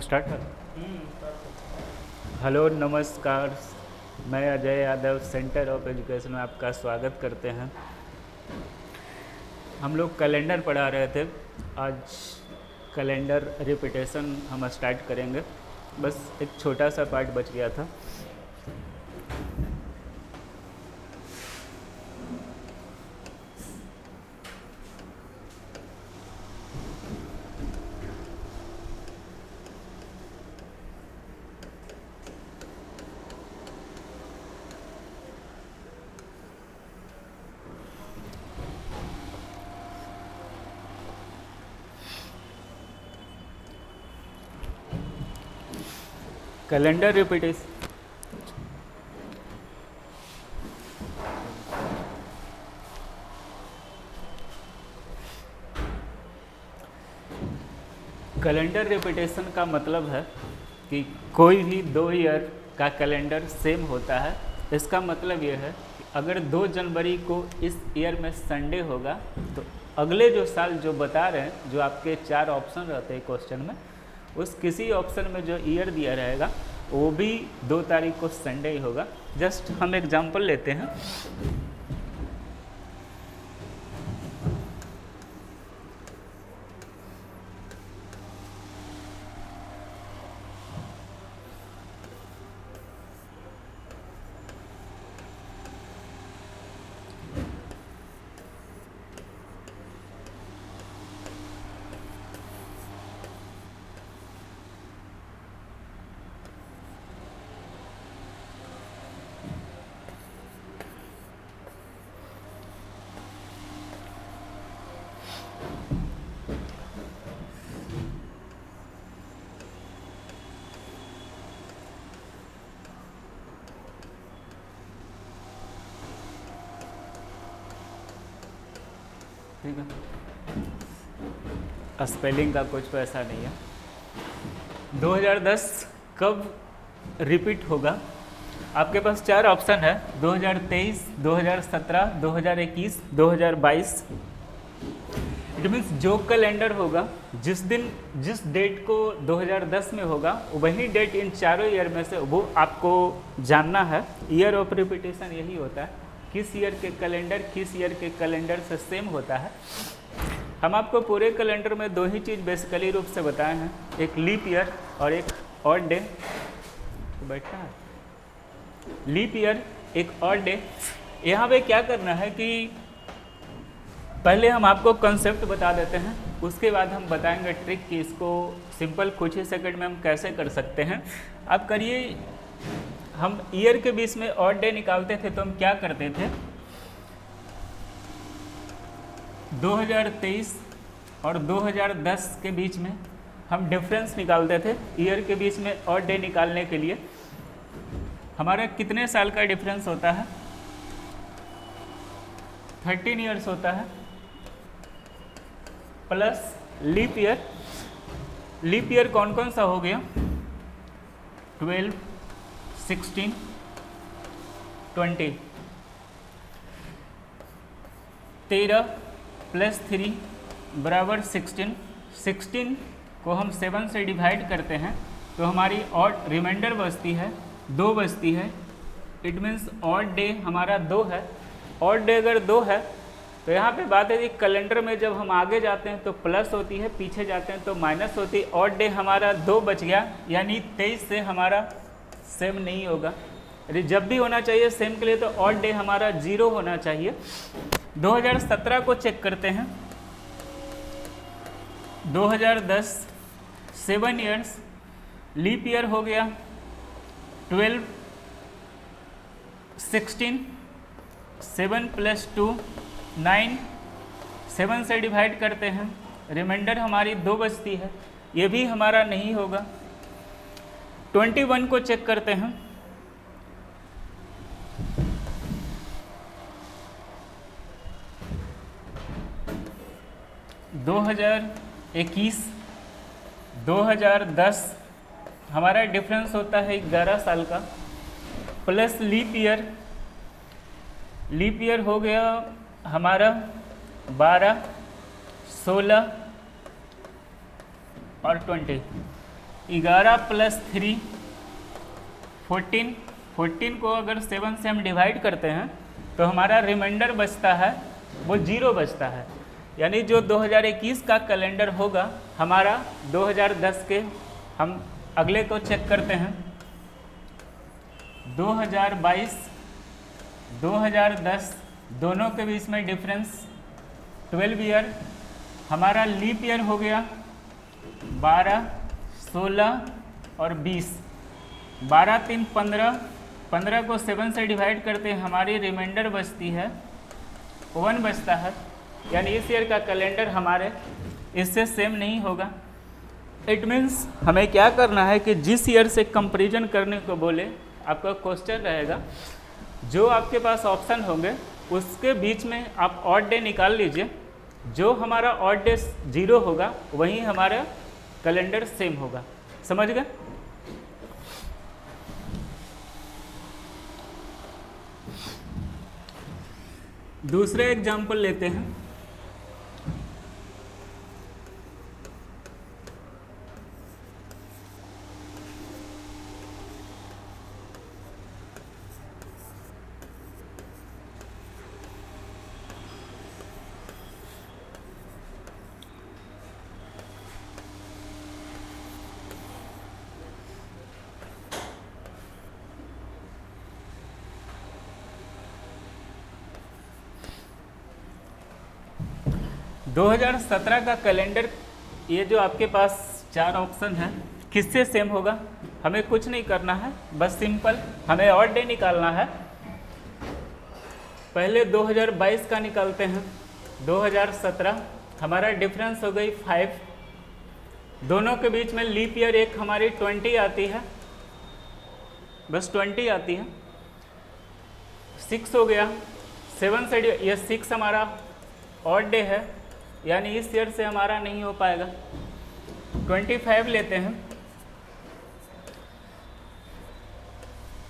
Start कर। Hello नमस्कार, मैं Ajay Yadav centre of education में आपका स्वागत करते हैं। हम लोग कैलेंडर पढ़ा रहे थे, आज कैलेंडर रिपीटेशन हम स्टार्ट करेंगे। बस एक छोटा सा पार्ट बच गया था। कैलेंडर रिपीटेशन कैलेंडर रिपीटेशन का मतलब है कि कोई भी 2 ईयर का कैलेंडर सेम होता है। इसका मतलब यह है कि अगर 2 जनवरी को इस ईयर में संडे होगा तो अगले जो साल जो बता रहे हैं, जो आपके 4 ऑप्शन रहते हैं क्वेश्चन में, उस किसी ऑप्शन में जो ईयर दिया रहेगा वो भी 2 तारीख को संडे ही होगा। जस्ट हम एग्जांपल लेते हैं। ठीक है, स्पेलिंग का कुछ पैसा नहीं है। 2010 कब रिपीट होगा? आपके पास 4 ऑप्शन है, 2023, 2017, 2021, 2022। इट मीन्स जो कैलेंडर होगा, जिस डेट को 2010 में होगा, वही डेट इन चारों ईयर में से वो आपको जानना है। ईयर ऑफ रिपीटेशन यही होता है, किस ईयर के कैलेंडर किस ईयर के कैलेंडर से सेम होता है। हम आपको पूरे कैलेंडर में 2 ही चीज़ बेसिकली रूप से बताए हैं, एक लीप ईयर और एक ऑड डे। तो बैठा है लीप ईयर, एक ऑड डे। यहाँ पे क्या करना है कि पहले हम आपको कंसेप्ट बता देते हैं, उसके बाद हम बताएंगे ट्रिक कि इसको सिंपल कुछ ही सेकंड में हम कैसे कर सकते हैं। आप करिए, हम ईयर के बीच में ऑड डे निकालते थे तो हम क्या करते थे, 2023 और 2010 के बीच में हम डिफरेंस निकालते थे। ईयर के बीच में ऑड डे निकालने के लिए हमारा कितने साल का डिफरेंस होता है? 13 ईयर्स होता है, plus leap year. Leap year कौन कौन सा हो गया? 12, 16, 20। 13 प्लस 3 बराबर 16। 16 को हम 7 से डिवाइड करते हैं तो हमारी ऑड रिमाइंडर बचती है, 2 बचती है। इट मीन्स ऑड डे हमारा 2 है। ऑड डे अगर 2 है तो यहाँ पे बात है कि कैलेंडर में जब हम आगे जाते हैं तो प्लस होती है, पीछे जाते हैं तो माइनस होती है। ऑड डे हमारा 2 बच गया, यानी 23 से हमारा सेम नहीं होगा। अरे जब भी होना चाहिए सेम के लिए तो ऑड डे हमारा 0 होना चाहिए। 2017 को चेक करते हैं। 2010 7 ईयर्स, लीप ईयर हो गया 12, 16, 7 प्लस 2 9, 7 से डिवाइड करते हैं, रिमाइंडर हमारी 2 बचती है, ये भी हमारा नहीं होगा। 21 को चेक करते हैं। 2021, 2010 हमारा डिफरेंस होता है 11 साल का, plus leap year. Leap year हो गया हमारा 12, 16 और 20। 11 प्लस 3 14, 14 को अगर 7 से हम डिवाइड करते हैं तो हमारा रिमाइंडर बचता है वो 0 बचता है। यानी जो 2021 का कैलेंडर होगा हमारा 2010 के, हम अगले को चेक करते हैं, 2022 2010 दोनों के बीच में डिफरेंस 12 ईयर, हमारा लीप ईयर हो गया 12, 16 और 20, 12 3 15, 15 को 7 से डिवाइड करते हैं हमारी रिमाइंडर बचती है 1 बचता है। यानी इस ईयर का कैलेंडर हमारे इससे सेम नहीं होगा। इट मीन्स हमें क्या करना है कि जिस ईयर से कंपैरिजन करने को बोले आपका क्वेश्चन रहेगा, जो आपके पास ऑप्शन होंगे उसके बीच में आप ऑड डे निकाल लीजिए, जो हमारा ऑड डे 0 होगा वहीं हमारा कैलेंडर सेम होगा। समझ गए? दूसरे एग्जाम्पल लेते हैं। दो 2017 का कैलेंडर, ये जो आपके पास 4 ऑप्शन है किससे सेम होगा? हमें कुछ नहीं करना है, बस सिंपल हमें ऑड डे निकालना है। पहले 2022 का निकालते हैं, 2017 हमारा डिफरेंस हो गई 5, दोनों के बीच में लीप ईयर एक हमारी 20 आती है, बस 20 आती है। 6 हो गया, 7 से ये 6 हमारा ऑड डे है, यानी इस ईयर से हमारा नहीं हो पाएगा। 25 लेते हैं,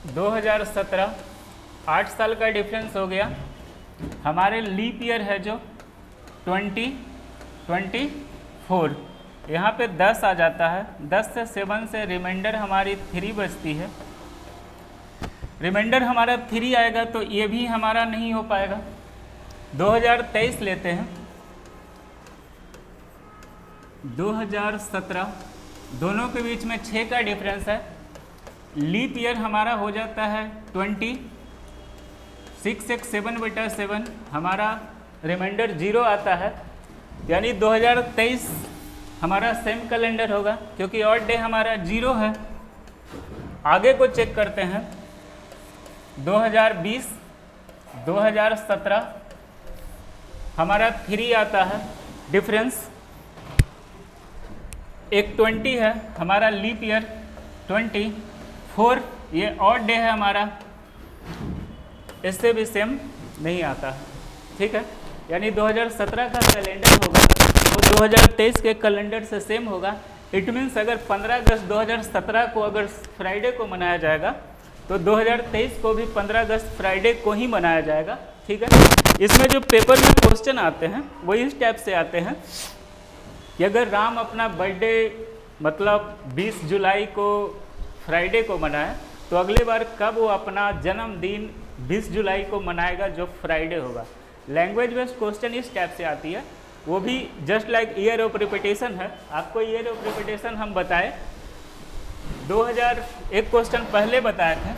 2017 8 साल का डिफरेंस हो गया, हमारे लीप ईयर है जो 2024, यहाँ पे 10 आ जाता है, 10 से 7 से रिमाइंडर हमारी 3 बचती है, रिमाइंडर हमारा 3 आएगा तो ये भी हमारा नहीं हो पाएगा। 2023 लेते हैं, 2017 दोनों के बीच में 6 का डिफरेंस है, लीप ईयर हमारा हो जाता है 20, 6 एक 7/7, हमारा रिमाइंडर 0 आता है, यानी 2023 हमारा सेम कैलेंडर होगा क्योंकि ऑड डे हमारा 0 है। आगे को चेक करते हैं, 2020 2017 हमारा 3 आता है डिफरेंस, एक 20 है, हमारा लीप ईयर 24, ये ऑड डे है हमारा, इससे भी सेम नहीं आता है। ठीक है, यानी 2017 का कैलेंडर होगा वो 2023 के कैलेंडर से सेम होगा। इट मीन्स अगर 15 अगस्त 2017 को अगर फ्राइडे को मनाया जाएगा तो 2023 को भी 15 अगस्त फ्राइडे को ही मनाया जाएगा। ठीक है, इसमें जो पेपर में क्वेश्चन आते हैं वो इस टाइप से आते हैं कि अगर राम अपना बर्थडे मतलब 20 जुलाई को फ्राइडे को मनाए तो अगली बार कब वो अपना जन्मदिन 20 जुलाई को मनाएगा जो फ्राइडे होगा। लैंग्वेज बेस्ड क्वेश्चन इस टाइप से आती है, वो भी just like year of repetition है। आपको ईयर ऑफ रिपीटेशन हम बताए 2001 क्वेश्चन पहले बताए थे,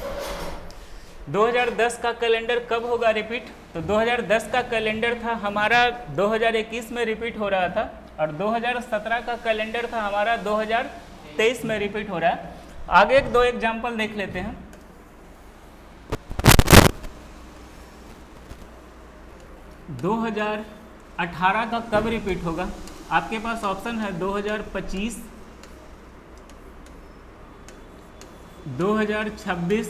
2010 का कैलेंडर कब होगा रिपीट, तो 2010 का कैलेंडर था हमारा 2021 में रिपीट हो रहा था और 2017 का कैलेंडर था हमारा 2023 में रिपीट हो रहा है। आगे 2 एग्जाम्पल देख लेते हैं। 2018 का कब रिपीट होगा? आपके पास ऑप्शन है 2025, 2026,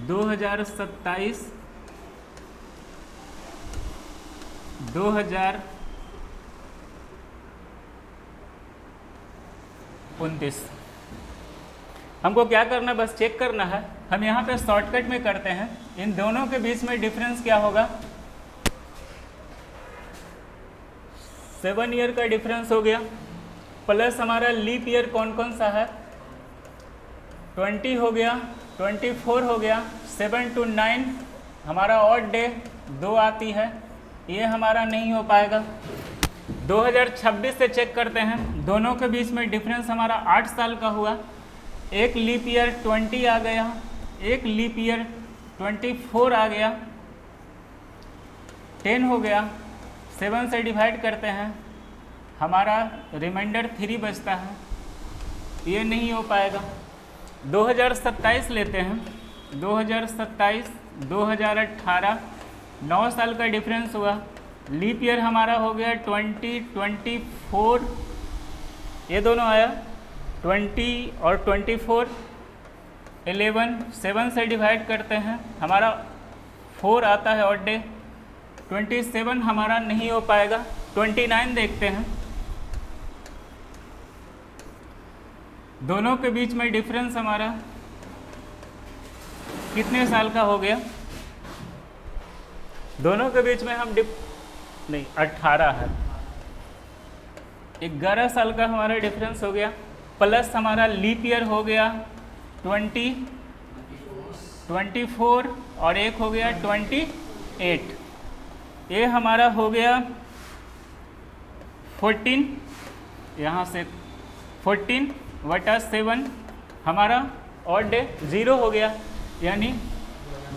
2027, 2029। हमको क्या करना है, बस चेक करना है। हम यहाँ पे शॉर्टकट में करते हैं, इन दोनों के बीच में डिफरेंस क्या होगा, 7 ईयर का डिफरेंस हो गया प्लस हमारा लीप ईयर कौन कौन सा है, 20 हो गया, 24 हो गया, 7 to 9 हमारा ऑड डे 2 आती है, ये हमारा नहीं हो पाएगा। 2026 से चेक करते हैं, दोनों के बीच में डिफरेंस हमारा 8 साल का हुआ। एक लीप ईयर 20 आ गया, एक लीप ईयर 24 आ गया, 10 हो गया, 7 से डिवाइड करते हैं, हमारा रिमाइंडर 3 बचता है, ये नहीं हो पाएगा। 2027 लेते हैं, 2027, 2018, 9 साल का डिफरेंस हुआ। लीप ईयर हमारा हो गया 20, 24, ये दोनों आया 20 और 24, 11, 7 से डिवाइड करते हैं, हमारा 4 आता है ऑड डे। 27 हमारा नहीं हो पाएगा। 29 देखते हैं, दोनों के बीच में डिफरेंस हमारा कितने साल का हो गया, दोनों के बीच में हम 18 है, 11 साल का हमारा डिफरेंस हो गया। प्लस हमारा लीप ईयर हो गया 20, 24 और एक हो गया 28, ये हमारा हो गया 14, यहाँ से 14/7 हमारा ऑड डे 0 हो गया, यानी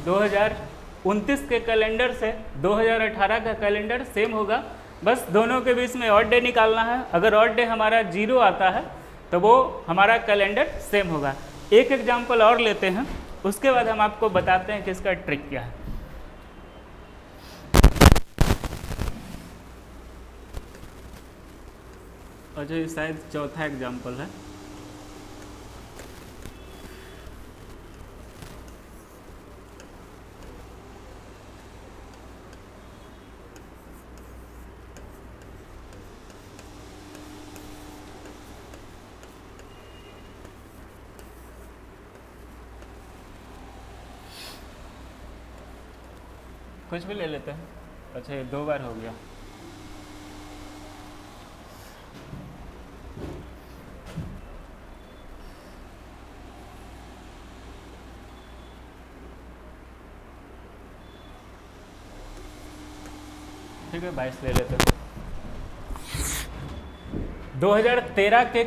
2029 के कैलेंडर से 2018 का कैलेंडर सेम होगा। बस दोनों के बीच में ऑड डे निकालना है। अगर ऑड डे हमारा 0 आता है तो वो हमारा कैलेंडर सेम होगा। एक एग्जाम्पल और लेते हैं, उसके बाद हम आपको बताते हैं कि इसका ट्रिक क्या है। अच्छा, ये शायद चौथा एग्जाम्पल है। कुछ भी ले लेते हैं। अच्छा, ये 2 बार हो गया। ठीक है, 22 ले लेते हैं। 2013 के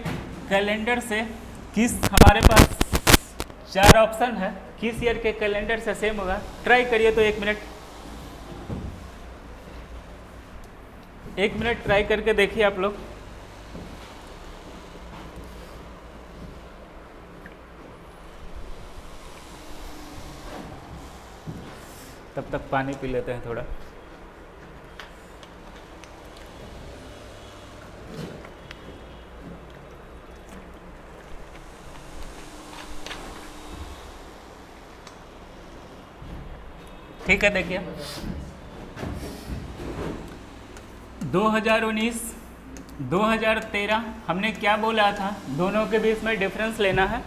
कैलेंडर से किस, हमारे पास 4 ऑप्शन है, किस ईयर के कैलेंडर से सेम होगा। ट्राई करिए तो 1 मिनट, 1 मिनट ट्राई करके देखिए आप लोग। तब तक पानी पी लेते हैं थोड़ा। ठीक है, देखिए 2019, 2013 हमने क्या बोला था, दोनों के बीच में डिफरेंस लेना है।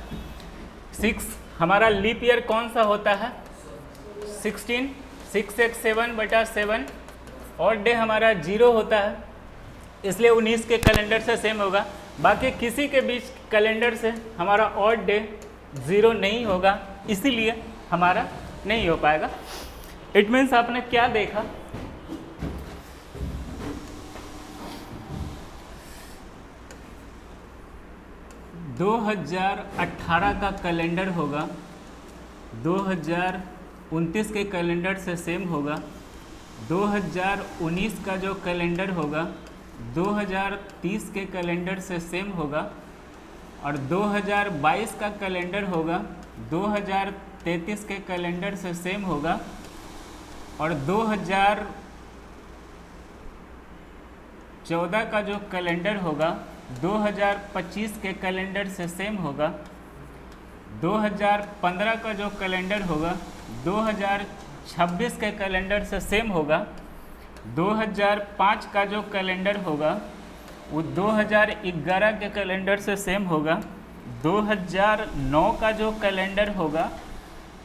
6 हमारा लीप ईयर कौन सा होता है, 16, 6 एक 7/7, ऑड डे हमारा 0 होता है, इसलिए 19 के कैलेंडर से सेम होगा। बाकी किसी के बीच कैलेंडर से हमारा ऑड डे 0 नहीं होगा, इसीलिए हमारा नहीं हो पाएगा। इट मीन्स आपने क्या देखा, दो 2018 का कैलेंडर होगा 2029 के कैलेंडर से सेम होगा। 2019 का जो कैलेंडर होगा 2030 के कैलेंडर से सेम होगा, और 2022 का कैलेंडर होगा 2033 के कैलेंडर से सेम होगा, और 2014 का जो कैलेंडर होगा 2025 के कैलेंडर से सेम होगा। 2015 का जो कैलेंडर होगा 2026 के कैलेंडर से सेम होगा। 2005 का जो कैलेंडर होगा वो 2011 के कैलेंडर से सेम होगा। 2009 का जो कैलेंडर होगा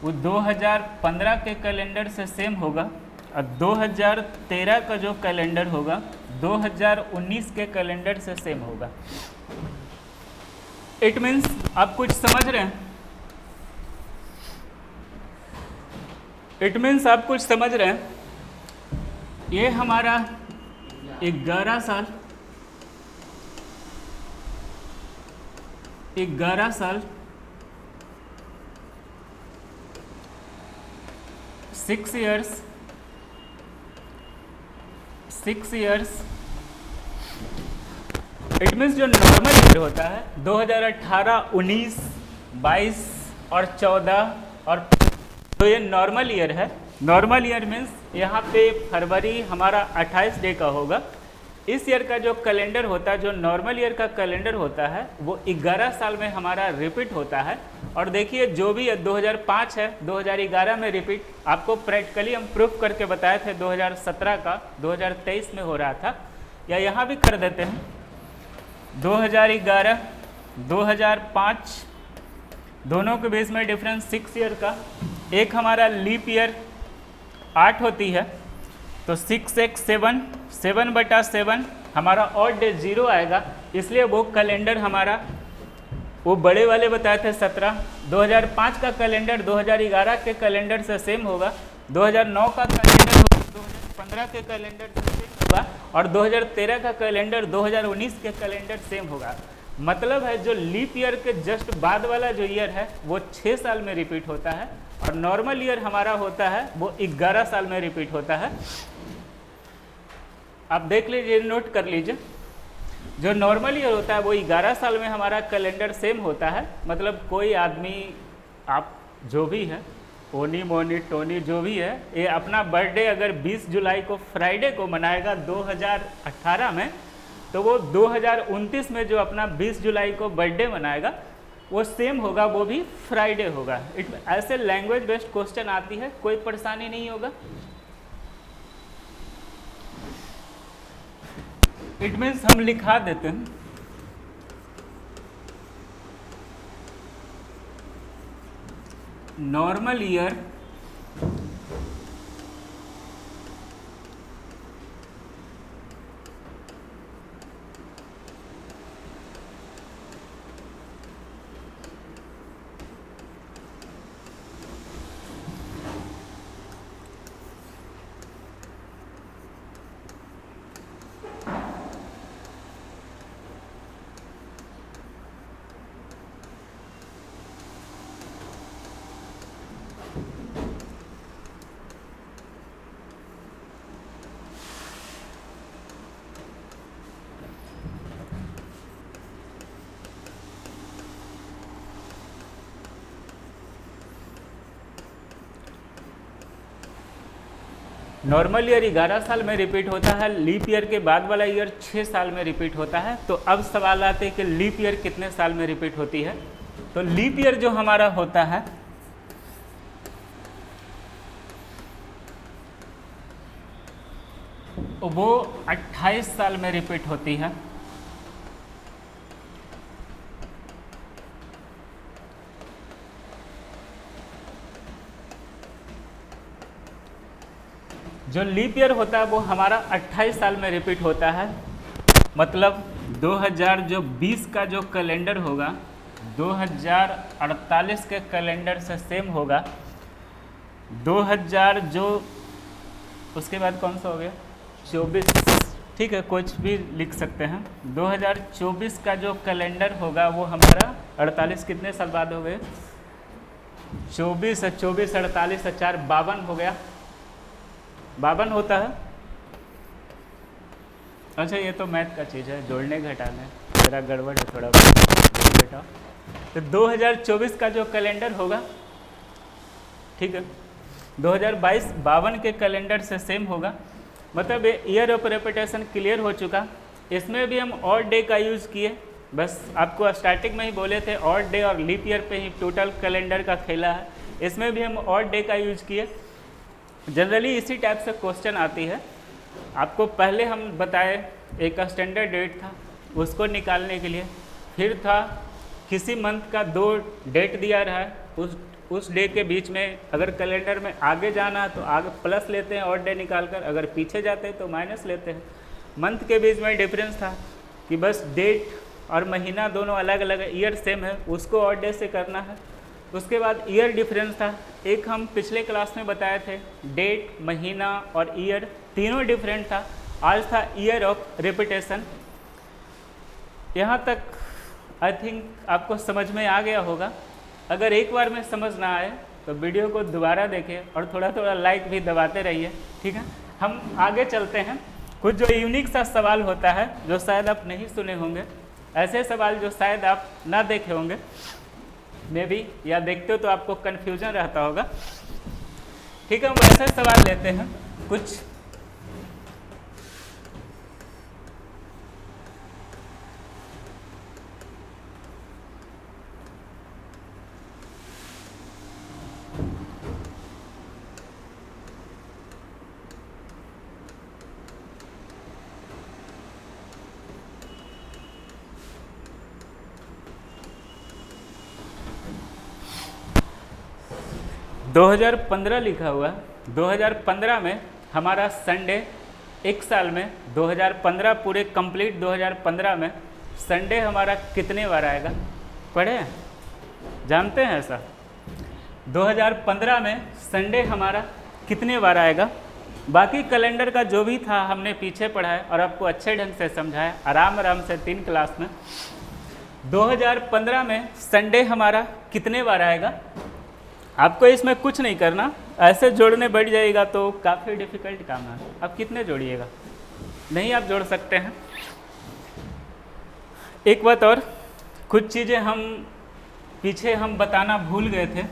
वो 2015 के कैलेंडर से सेम होगा, और 2013 का जो कैलेंडर होगा 2019 के कैलेंडर से सेम होगा। इट मीन्स आप कुछ समझ रहे हैं, इट मीन्स आप कुछ समझ रहे हैं। ये हमारा 11 साल 6 years 6 years इट मीन्स जो नॉर्मल ईयर होता है 2018, 19, 22 और 14 और तो ये नॉर्मल ईयर है। नॉर्मल ईयर मीन्स यहाँ पे फरवरी हमारा 28 डे का होगा। इस ईयर का जो कैलेंडर होता है, जो नॉर्मल ईयर का कैलेंडर होता है, वो 11 साल में हमारा रिपीट होता है। और देखिए जो भी 2005 है 2011 में रिपीट, आपको प्रैक्टिकली हम प्रूफ करके बताए थे 2017 का 2023 में हो रहा था। या यहाँ भी कर देते हैं 2011 2005 दोनों के बीच में डिफरेंस 6 ईयर का। एक हमारा लीप ईयर 8 होती है, तो 6 एक 7, 7/7 हमारा ऑड डे 0 आएगा, इसलिए वो कैलेंडर हमारा वो बड़े वाले बताए थे 17। 2005 का कैलेंडर 2011 के कैलेंडर से सेम होगा, 2009 का कैलेंडर 2015 के कैलेंडर से सेम होगा और 2013 का कैलेंडर 2019 के कैलेंडर सेम होगा। मतलब है जो लीप ईयर के जस्ट बाद वाला जो ईयर है वो 6 साल में रिपीट होता है और नॉर्मल ईयर हमारा होता है वो 11 साल में रिपीट होता है। आप देख लीजिए, नोट कर लीजिए, जो नॉर्मल ईयर होता है वो 11 साल में हमारा कैलेंडर सेम होता है। मतलब कोई आदमी, आप जो भी है, ओनी मोनी टोनी जो भी है, ये अपना बर्थडे अगर 20 जुलाई को फ्राइडे को मनाएगा 2018 में, तो वो 2029 में जो अपना 20 जुलाई को बर्थडे मनाएगा वो सेम होगा, वो भी फ्राइडे होगा। ऐसे लैंग्वेज बेस्ड क्वेश्चन आती है, कोई परेशानी नहीं होगा। इट मीन्स हम लिखा देते हैं नॉर्मल ईयर नॉर्मल ईयर 11 साल में रिपीट होता है, लीप ईयर के बाद वाला ईयर 6 साल में रिपीट होता है। तो अब सवाल आते हैं कि लीप ईयर कितने साल में रिपीट होती है। तो लीप ईयर जो हमारा होता है वो 28 साल में रिपीट होती है। जो लीप ईयर होता है वो हमारा 28 साल में रिपीट होता है। मतलब 2020 का जो कैलेंडर होगा 2048 के कैलेंडर से सेम होगा। 2000 जो उसके बाद कौन सा हो गया 24, ठीक है, कुछ भी लिख सकते हैं। 2024 का जो कैलेंडर होगा वो हमारा 48 कितने साल बाद हो गए 24 48 4 52 हो गया, 52 होता है। अच्छा ये तो मैथ का चीज़ है, जोड़ने घटाने जरा गड़बड़ है थोड़ा बेटा। तो 2024 का जो कैलेंडर होगा, ठीक है, 2022 52 के कैलेंडर से सेम होगा। मतलब ईयर ऑफ रेपिटेशन क्लियर हो चुका। इसमें भी हम ऑड डे का यूज़ किए, बस आपको स्टार्टिंग में ही बोले थे ऑड डे और लीप ईयर पे ही टोटल कैलेंडर का खेला है। इसमें भी हम ऑड डे का यूज़ किए। जनरली इसी टाइप से क्वेश्चन आती है। आपको पहले हम बताए एक स्टैंडर्ड डेट था, उसको निकालने के लिए, फिर था किसी मंथ का 2 डेट दिया रहा है, उस डे के बीच में अगर कैलेंडर में आगे जाना है तो आगे प्लस लेते हैं ऑड डे निकाल कर, अगर पीछे जाते हैं तो माइनस लेते हैं। मंथ के बीच में डिफरेंस था कि बस डेट और महीना दोनों अलग अलग है, ईयर सेम है, उसको ऑड डे से करना है। उसके बाद ईयर डिफरेंस था, एक हम पिछले क्लास में बताए थे, डेट, महीना और ईयर तीनों डिफरेंट था। आज था ईयर ऑफ रिपीटेशन। यहाँ तक आई थिंक आपको समझ में आ गया होगा। अगर एक बार में समझ ना आए तो वीडियो को दोबारा देखें और थोड़ा थोड़ा लाइक भी दबाते रहिए, ठीक है। हम आगे चलते हैं। कुछ जो यूनिक सा सवाल होता है जो शायद आप नहीं सुने होंगे, ऐसे सवाल जो शायद आप ना देखे होंगे मे बी, या देखते हो तो आपको कन्फ्यूजन रहता होगा, ठीक है। हम ऐसे सवाल लेते हैं कुछ। – 2015 लिखा हुआ। 2015 में हमारा संडे, एक साल में 2015 पूरे कंप्लीट 2015 में संडे हमारा कितने बार आएगा? पढ़े हैं? जानते हैं ऐसा? 2015 में संडे हमारा कितने बार आएगा? बाकी कैलेंडर का जो भी था हमने पीछे पढ़ा है और आपको अच्छे ढंग से समझाया आराम आराम से 3 क्लास में। 2015 में संडे हमारा कितने बार आएगा? आपको इसमें कुछ नहीं करना, ऐसे जोड़ने बैठ जाएगा तो काफ़ी डिफिकल्ट काम है। आप कितने जोड़िएगा? नहीं आप जोड़ सकते हैं। एक बात और, कुछ चीज़ें हम पीछे हम बताना भूल गए थे।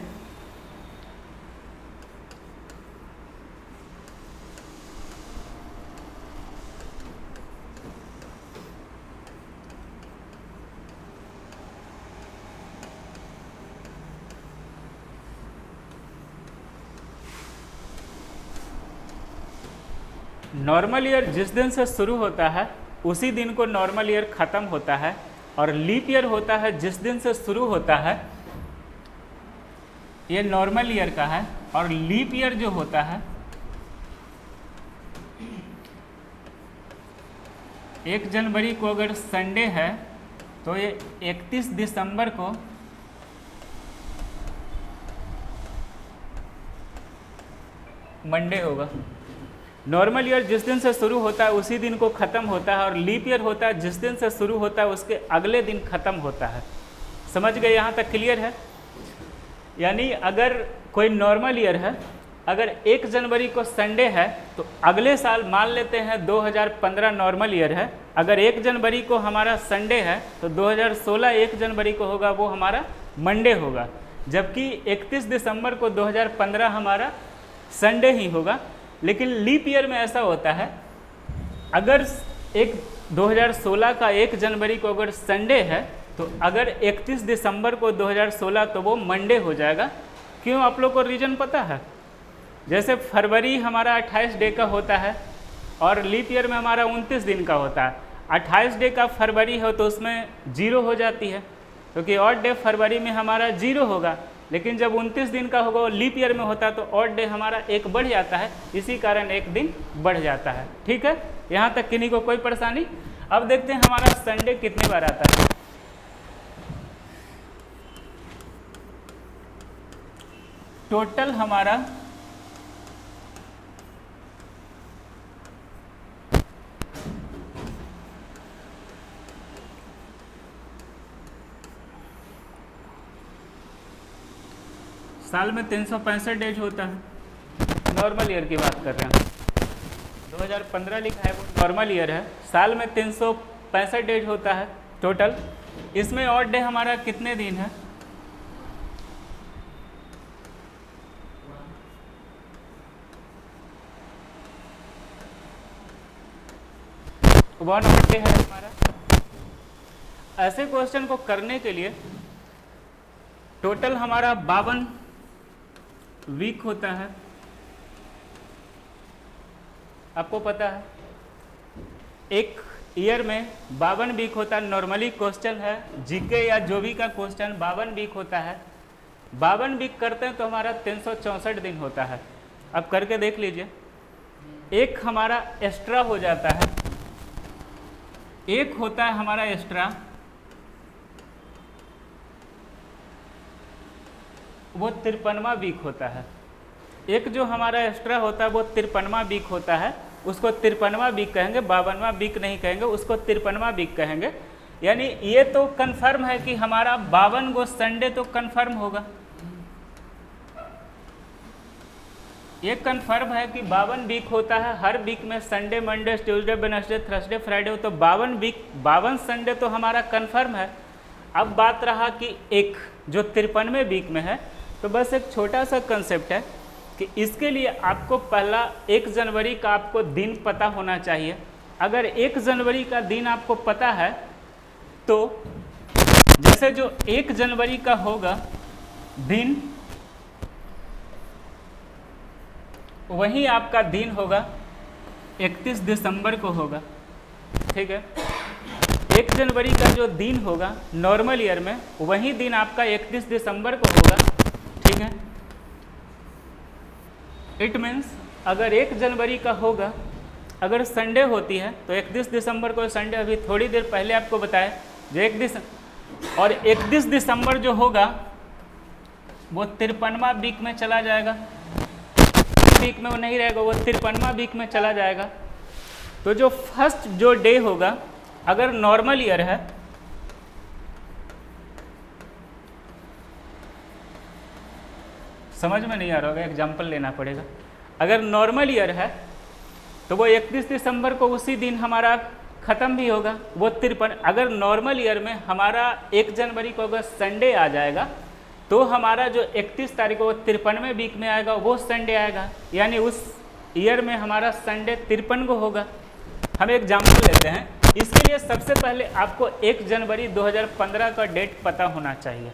नॉर्मल ईयर जिस दिन से शुरू होता है उसी दिन को नॉर्मल ईयर ख़त्म होता है, और लीप ईयर होता है जिस दिन से शुरू होता है, ये नॉर्मल ईयर का है। और लीप ईयर जो होता है 1 जनवरी को अगर संडे है तो ये 31 दिसंबर को मंडे होगा। नॉर्मल ईयर जिस दिन से शुरू होता है उसी दिन को ख़त्म होता है, और लीप ईयर होता है जिस दिन से शुरू होता है उसके अगले दिन ख़त्म होता है। समझ गए? यहाँ तक क्लियर है? यानी अगर कोई नॉर्मल ईयर है, अगर 1 जनवरी को संडे है तो अगले साल मान लेते हैं 2015 नॉर्मल ईयर है, अगर 1 जनवरी को हमारा संडे है तो 2016 1 जनवरी को होगा, वो हमारा मंडे होगा। जबकि 31 दिसंबर को 2015 हमारा संडे ही होगा। लेकिन लीप ईयर में ऐसा होता है, अगर 2016 का 1 जनवरी को अगर संडे है तो अगर 31 दिसंबर को 2016 तो वो मंडे हो जाएगा। क्यों? आप लोग को रीज़न पता है? जैसे फरवरी हमारा 28 डे का होता है और लीप ईयर में हमारा 29 दिन का होता है। 28 डे का फरवरी हो तो उसमें 0 हो जाती है, क्योंकि ऑड डे फरवरी में हमारा 0 होगा। लेकिन जब 29 दिन का होगा वो लीप ईयर में होता है तो ऑड डे हमारा 1 बढ़ जाता है, इसी कारण 1 दिन बढ़ जाता है। ठीक है, यहाँ तक किन्हीं को कोई परेशानी? अब देखते हैं हमारा संडे कितने बार आता है। टोटल हमारा साल में 365 डेज होता है। नॉर्मल ईयर की बात कर रहे हैं, 2015 लिखा है वो नॉर्मल ईयर है। साल में 365 डेज होता है टोटल। इसमें ऑड डे हमारा कितने दिन है? 1 ऑड डे है हमारा। ऐसे क्वेश्चन को करने के लिए टोटल हमारा 52 वीक होता है। आपको पता है एक ईयर में 52 वीक होता है। नॉर्मली क्वेश्चन है जीके या जो भी का क्वेश्चन 52 वीक होता है। 52 वीक करते हैं तो हमारा 364 दिन होता है। अब करके देख लीजिए, एक हमारा एक्स्ट्रा हो जाता है, एक होता है हमारा एक्स्ट्रा वो 53वां वीक होता है। एक जो हमारा एक्स्ट्रा होता है वो 53वां वीक होता है, उसको 53वां वीक कहेंगे, 52वां वीक नहीं कहेंगे, उसको 53वां वीक कहेंगे। यानी ये तो कंफर्म है कि हमारा 52 गो संडे तो कंफर्म होगा, ये कंफर्म है कि 52 वीक होता है। हर वीक में Sunday, Monday, Tuesday, Wednesday, Thursday, Friday, तो 52 संडे तो हमारा कंफर्म है। अब बात रहा कि एक जो 53वें वीक में है, तो बस एक छोटा सा कंसेप्ट है कि इसके लिए आपको पहला 1 जनवरी का आपको दिन पता होना चाहिए। अगर 1 जनवरी का दिन आपको पता है तो जैसे जो 1 जनवरी का होगा दिन, वही आपका दिन होगा 31 दिसंबर को होगा, ठीक है। 1 जनवरी का जो दिन होगा नॉर्मल ईयर में, वही दिन आपका 31 दिसंबर को होगा, ठीक है। इट मीन्स अगर 1 जनवरी का होगा, अगर संडे होती है तो 31 दिसंबर को संडे, अभी थोड़ी देर पहले आपको बताया जो 31 दिसंबर जो होगा वो 53वां वीक में चला जाएगा, वीक में वो नहीं रहेगा, वो 53वां वीक में चला जाएगा। तो जो फर्स्ट जो डे होगा, अगर नॉर्मल ईयर है, समझ में नहीं आ रहा होगा, एग्जाम्पल लेना पड़ेगा। अगर नॉर्मल ईयर है तो वो 31 दिसंबर को उसी दिन हमारा ख़त्म भी होगा, वो 53। अगर नॉर्मल ईयर में हमारा 1 जनवरी को अगर संडे आ जाएगा तो हमारा जो 31 तारीख को 53वें वीक में आएगा, वो संडे आएगा, यानी उस ईयर में हमारा संडे 53 को होगा। हम एग्जाम्पल लेते हैं। इसके लिए सबसे पहले आपको 1 जनवरी 2015 का डेट पता होना चाहिए,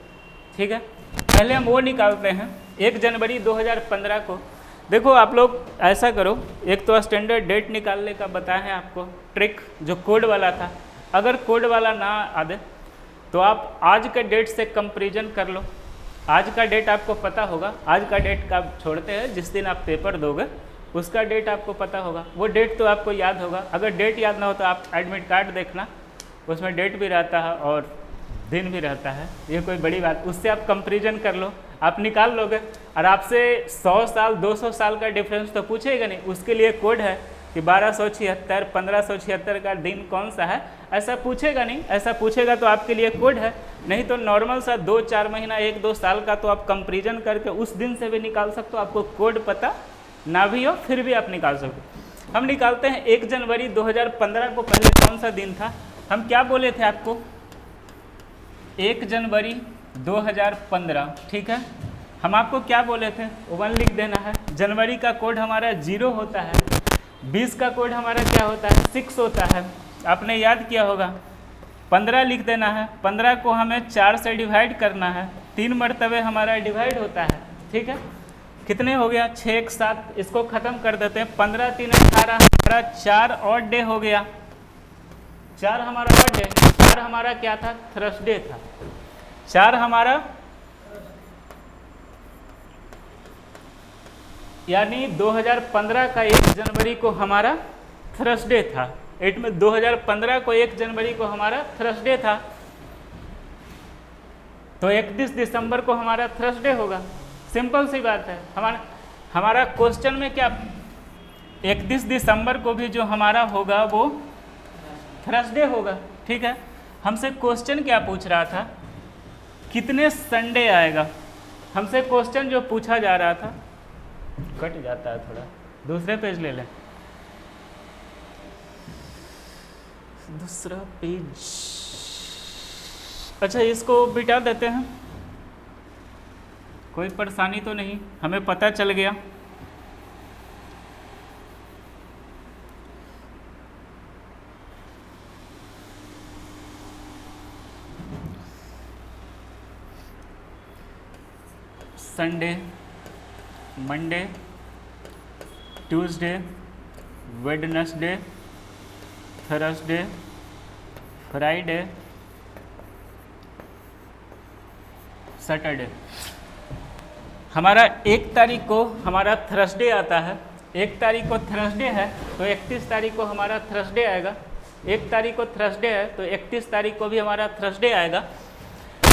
ठीक है। पहले हम वो निकालते हैं 1 जनवरी 2015 को। देखो आप लोग ऐसा करो, एक तो स्टैंडर्ड डेट निकालने का बताया है आपको ट्रिक, जो कोड वाला था। अगर कोड वाला ना आ दे तो आप आज के डेट से कंपेरिजन कर लो। आज का डेट आपको पता होगा, आज का डेट का छोड़ते हैं, जिस दिन आप पेपर दोगे उसका डेट आपको पता होगा, वो डेट तो आपको याद होगा। अगर डेट याद ना हो तो आप एडमिट कार्ड देखना, उसमें डेट भी रहता है और दिन भी रहता है, ये कोई बड़ी बात, उससे आप कंपेरिजन कर लो, आप निकाल लोगे। और आपसे 100 साल 200 साल का डिफरेंस तो पूछेगा नहीं, उसके लिए कोड है कि 1276 1576 का दिन कौन सा है, ऐसा पूछेगा नहीं। ऐसा पूछेगा तो आपके लिए कोड है, नहीं तो नॉर्मल सा 2-4 महीना 1-2 साल का तो आप कंपेरिजन करके उस दिन से भी निकाल सकते हो। आपको कोड पता ना भी हो फिर भी आप निकाल सकते। हम निकालते हैं 1 जनवरी 2015 को। पहले कौन सा दिन था, हम क्या बोले थे आपको, 1 जनवरी 2015, ठीक है। हम आपको क्या बोले थे, 1 लिख देना है। जनवरी का कोड हमारा 0 होता है, 20 का कोड हमारा क्या होता है, 6 होता है, आपने याद किया होगा। 15 लिख देना है, 15 को हमें 4 से डिवाइड करना है, 3 मरतबे हमारा डिवाइड होता है, ठीक है। कितने हो गया, 6 1 7, इसको ख़त्म कर देते हैं। 15 3 18, हमारा 4 और डे हो गया, 4 हमारा और डे, 4 हमारा क्या था, थर्सडे था, 4 हमारा, यानी 2015 का 1 जनवरी को हमारा थर्सडे था। इट में 2015 को 1 जनवरी को हमारा थर्सडे था, तो 31 दिसंबर को हमारा थर्सडे होगा। सिंपल सी बात है। हमारा क्वेश्चन में क्या, 31 दिसंबर को भी जो हमारा होगा वो थर्सडे होगा, ठीक है। हमसे क्वेश्चन क्या पूछ रहा था, कितने संडे आएगा। हमसे क्वेश्चन जो पूछा जा रहा था, कट जाता है थोड़ा, दूसरे पेज ले लें, दूसरा पेज, अच्छा इसको बिठा देते हैं, कोई परेशानी तो नहीं, हमें पता चल गया। Sunday, Monday, Tuesday, Wednesday, Thursday, Friday, Saturday. हमारा 1 तारीख को हमारा थर्सडे आता है, 1 तारीख को थर्सडे है तो 31 तारीख को हमारा थर्सडे आएगा। 1 तारीख को थर्सडे है तो 31 तारीख को भी हमारा थर्सडे आएगा।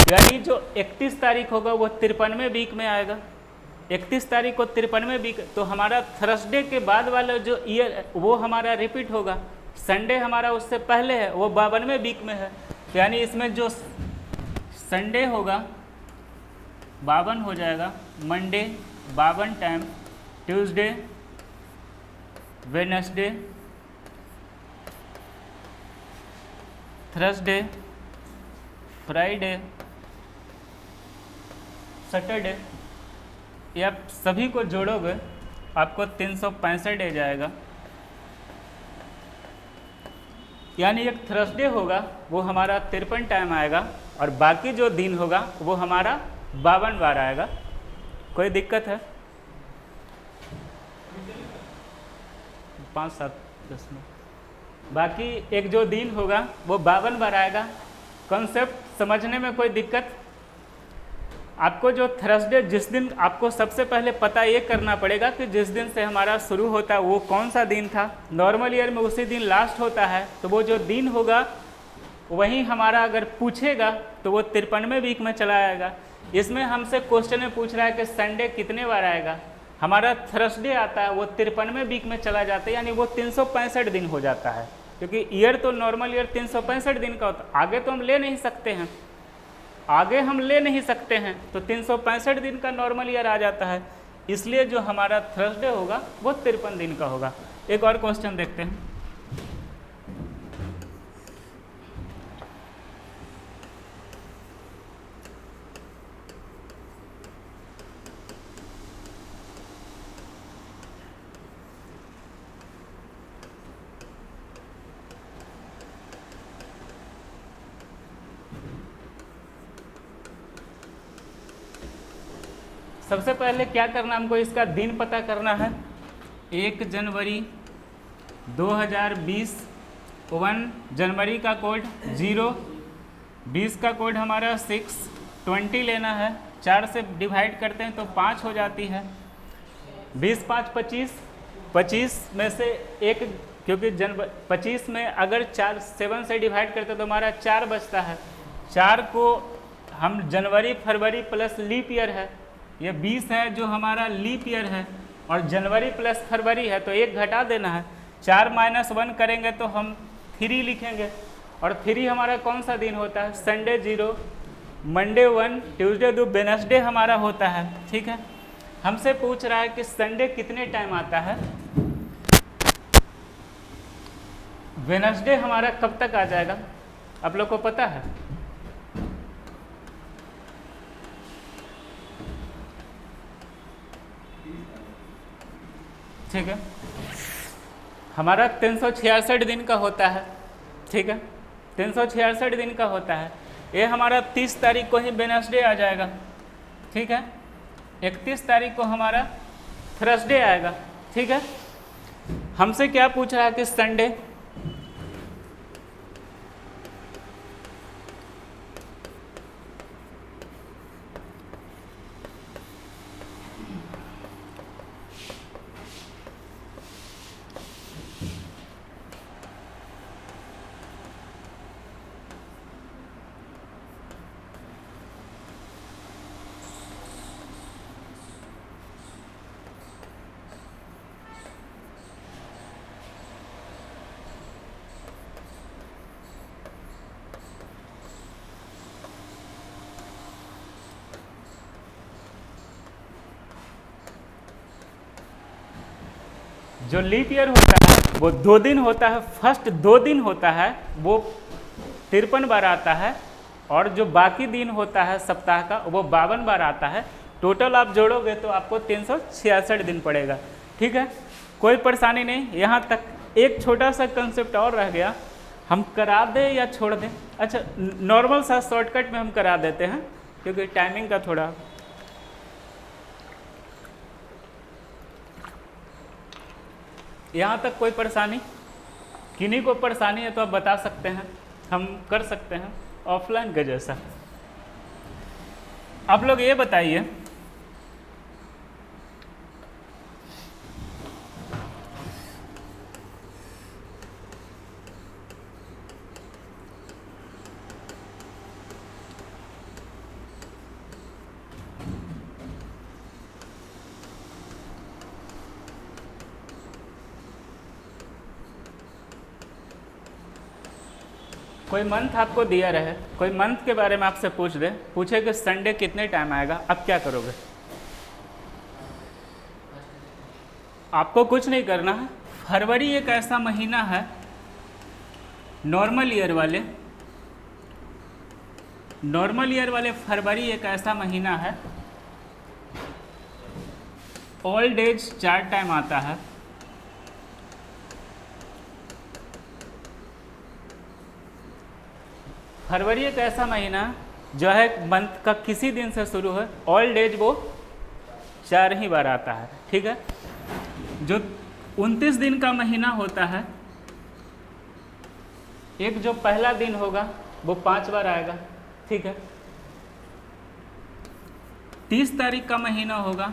यानी जो 31 तारीख होगा वो 53वें वीक में आएगा। 31 तारीख को 53वें वीक, तो हमारा थर्सडे के बाद वाला जो ईयर वो हमारा रिपीट होगा। संडे हमारा उससे पहले है, वो 52वें वीक में है। यानी इसमें जो संडे होगा 52 हो जाएगा, Monday 52 time, Tuesday, Wednesday, Thursday, Friday, Saturday, ये आप सभी को जोड़ोगे आपको 365 डे जाएगा। यानी एक थर्सडे होगा वो हमारा 53 टाइम आएगा और बाकी जो दिन होगा वो हमारा 52 बार आएगा। कोई दिक्कत है? 5, 7, 10 में बाकी एक जो दिन होगा वो 52 बार आएगा। कॉन्सेप्ट समझने में कोई दिक्कत? आपको जो थर्सडे, जिस दिन आपको सबसे पहले पता ये करना पड़ेगा कि जिस दिन से हमारा शुरू होता है वो कौन सा दिन था। नॉर्मल ईयर में उसी दिन लास्ट होता है, तो वो जो दिन होगा वही हमारा अगर पूछेगा तो वो 53वें वीक में चला आएगा। इसमें हमसे क्वेश्चन में पूछ रहा है कि संडे कितने बार आएगा। हमारा थर्सडे आता है वो 53वें वीक में चला जाता है, यानी वो 365 दिन हो जाता है। क्योंकि ईयर तो नॉर्मल ईयर 365 दिन का होता है, आगे तो हम ले नहीं सकते हैं, आगे हम ले नहीं सकते हैं, तो 365 दिन का नॉर्मल ईयर आ जाता है। इसलिए जो हमारा थर्सडे होगा वो 53 दिन का होगा। एक और क्वेश्चन देखते हैं। सबसे पहले क्या करना, हमको इसका दिन पता करना है। 1 जनवरी 2020, 1 जनवरी का कोड 0, 20 का कोड हमारा 6, 20 लेना है, 4 से डिवाइड करते हैं तो 5 हो जाती है। 20, 5, 25, 25 में से एक, क्योंकि 25 में अगर 4 7 से डिवाइड करते तो हमारा 4 बचता है। 4 को हम जनवरी फरवरी प्लस लीप ईयर है, ये 20 है जो हमारा लीप ईयर है, और जनवरी प्लस फरवरी है तो 1 घटा देना है। 4 - 1 करेंगे तो हम 3 लिखेंगे, और 3 हमारा कौन सा दिन होता है? संडे 0, मंडे 1, ट्यूसडे 2, वेडनेसडे हमारा होता है। ठीक है, हमसे पूछ रहा है कि संडे कितने टाइम आता है। वेडनेसडे हमारा कब तक आ जाएगा आप लोग को पता है? ठीक है, हमारा 366 दिन का होता है। ठीक है, 366 दिन का होता है। ये हमारा 30 तारीख को ही वेडनेसडे आ जाएगा। ठीक है, 31 तारीख को हमारा थर्सडे आएगा। ठीक है, हमसे क्या पूछ रहा है कि संडे। जो लीप ईयर होता है वो 2 दिन होता है, फर्स्ट 2 दिन होता है वो 53 बार आता है, और जो बाकी दिन होता है सप्ताह का वो 52 बार आता है। टोटल आप जोड़ोगे तो आपको 366 दिन पड़ेगा। ठीक है, कोई परेशानी नहीं। यहाँ तक एक छोटा सा कंसेप्ट और रह गया, हम करा दें या छोड़ दें? अच्छा, नॉर्मल सा शॉर्टकट में हम करा देते हैं क्योंकि टाइमिंग का थोड़ा। यहाँ तक कोई परेशानी? किन्हीं को परेशानी है तो आप बता सकते हैं, हम कर सकते हैं ऑफलाइन का जैसा। आप लोग ये बताइए, कोई मंथ आपको दिया रहे, कोई मंथ के बारे में आपसे पूछे कि संडे कितने टाइम आएगा, अब क्या करोगे? आपको कुछ नहीं करना है। फरवरी एक ऐसा महीना है, नॉर्मल ईयर वाले फरवरी एक ऐसा महीना है, ओल्ड एज 4 टाइम आता है। फरवरी एक ऐसा महीना जो है मंथ का किसी दिन से शुरू है, ओल्ड एज वो 4 ही बार आता है, ठीक है। जो 29 दिन का महीना होता है, एक जो पहला दिन होगा वो 5 बार आएगा, ठीक है। 30 तारीख का महीना होगा,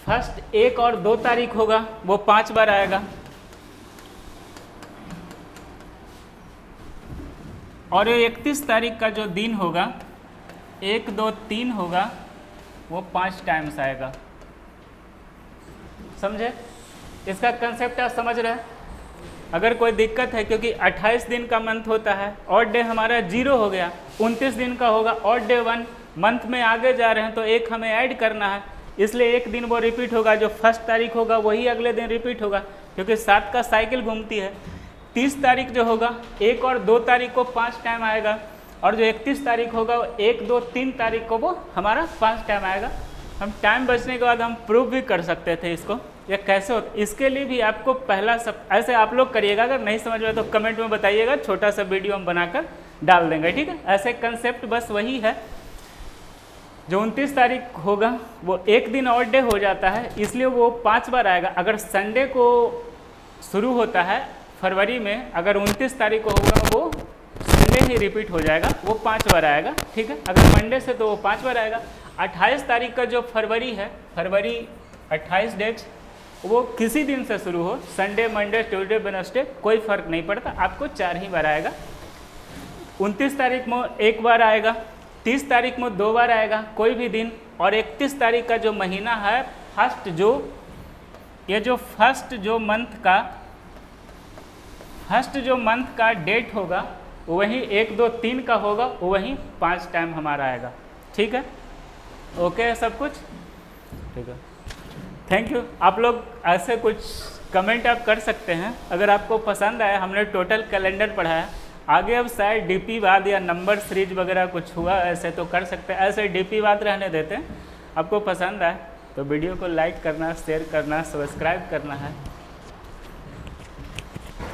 फर्स्ट 1 और 2 तारीख होगा, वो 5 बार आएगा। और ये 31 तारीख का जो दिन होगा, 1, 2, 3 होगा, वो 5 टाइम्स आएगा। समझे? इसका कंसेप्ट आप समझ रहे हैं? अगर कोई दिक्कत है, क्योंकि 28 दिन का मंथ होता है, ऑड डे हमारा 0 हो गया, 29 दिन का होगा, ऑड डे 1, मंथ में आगे जा रहे हैं तो 1 हमें ऐड करना है, इसलिए 1 दिन वो रिपीट होगा। जो फर्स्ट तारीख होगा वही अगले दिन रिपीट होगा, क्योंकि 7 का साइकिल घूमती है। 30 तारीख जो होगा, 1 और 2 तारीख को 5 टाइम आएगा, और जो 31 तारीख होगा 1, 2, 3 तारीख को वो हमारा 5 टाइम आएगा। हम टाइम बचने के बाद हम प्रूव भी कर सकते थे इसको, या कैसे होता, इसके लिए भी आपको पहला सब ऐसे आप लोग करिएगा। अगर नहीं समझ में तो कमेंट में बताइएगा, छोटा सा वीडियो हम बनाकर डाल देंगे, ठीक है। ऐसे कंसेप्ट बस वही है। जो 29 तारीख होगा वो 1 दिन ऑड डे हो जाता है, इसलिए वो 5 बार आएगा। अगर संडे को शुरू होता है फरवरी में, अगर 29 तारीख को होगा वो संडे ही रिपीट हो जाएगा, वो 5 बार आएगा, ठीक है। अगर मंडे से तो वो 5 बार आएगा। 28 तारीख का जो फरवरी है, फरवरी 28 डेज, वो किसी दिन से शुरू हो, संडे, मंडे, ट्यूसडे, वेडनेसडे, कोई फर्क नहीं पड़ता, आपको 4 ही बार आएगा। 29 तारीख में 1 बार आएगा, 30 तारीख में 2 बार आएगा, कोई भी दिन। और 31 तारीख का जो महीना है, फर्स्ट जो मंथ का डेट होगा वही 1, 2, 3 का होगा, वही 5 टाइम हमारा आएगा, ठीक है। ओके है सब कुछ, ठीक है। Thank you. आप लोग ऐसे कुछ कमेंट आप कर सकते हैं अगर आपको पसंद आया। हमने टोटल कैलेंडर पढ़ाया, आगे अब शायद डीपी वाद या नंबर सीरीज वगैरह कुछ हुआ ऐसे तो कर सकते हैं, ऐसे डीपी वाद रहने देते हैं। आपको पसंद आए तो वीडियो को लाइक करना, शेयर करना, सब्सक्राइब करना है।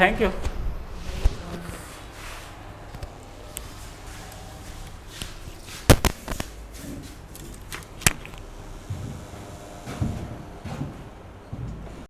Thank you.